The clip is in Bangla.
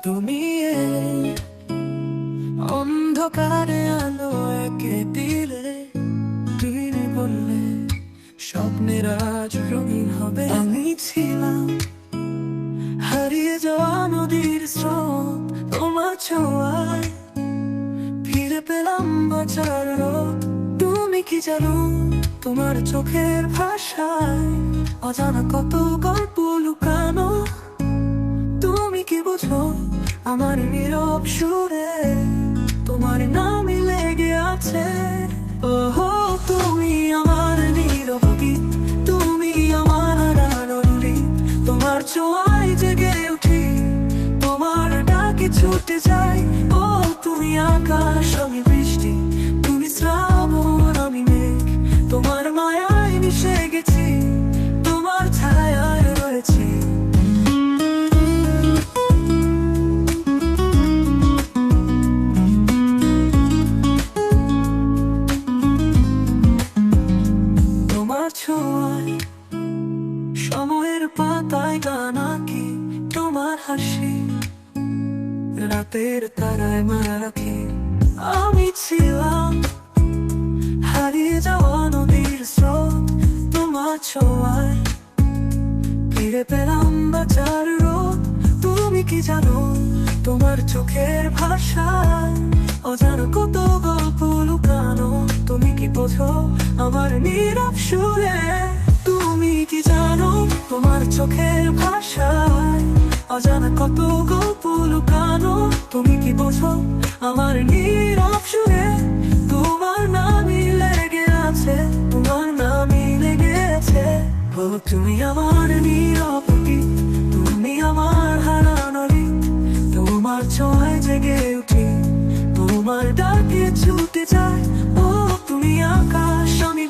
তুমি এই অন্ধকারে আলো একে দিলে, তুমি বললে স্বপ্নের আজ রঙিন হবে। আমি ছিলাম হারিয়ে যাওয়া নদীর স্রোত, তোমার ছোঁয়ায় ফিরে পেলাম বাঁচার রোদ। তুমি কি জানো, তোমার চোখের ভাষায় অজানা কত গল্প লুকানো। তুমি কি বুঝো আমার নীরব সুরে, তোমার নামই লেগে আছে। ওহো, তুমি আমার নীরব গীত, তুমি আমার আনন্দি। তোমার ছোঁয়ায় জেগে উঠি, তোমার ডাকে ছুটে যাই। ও তুমি আকাশ, আমি বৃষ্টি, তুমি শ্রাবণ, আমি মেঘ। তোমার মায়ায় মিশে গেছি, তোমার ছায়ায় রয়েছি। তোমার ছোঁয়ায় সময়ের পাতায় গান আঁকি, তোমার হাসি রাতের তারায় মায়া রাখি। আমি ছিলাম হারিয়ে যাওয়া নদীর স্রোত, তোমার ছোঁয়ায় ফিরে পেলাম বাঁচার রোদ। তুমি কি জানো, তোমার চোখের ভাষায় অজানা কত গল্প লুকানো। তুমি কি বোঝো আমার নীরব সুরে, তুমি কি জানো, তোমার চোখের ভাষায় অজানা কত গল্প লুকানো। তুমি কি বোঝো আমার নীরব সুরে, তোমার নামই লেগে আছে, তোমার নামই লেগে আছে। ও তুমি আমার নীরব গীত, তুমি আমার হারানো রীত। তোমার ছোঁয়ায় জেগে উঠি, তোমার ডাকে ছুটে যাই। ও তুমি আকাশ, আমি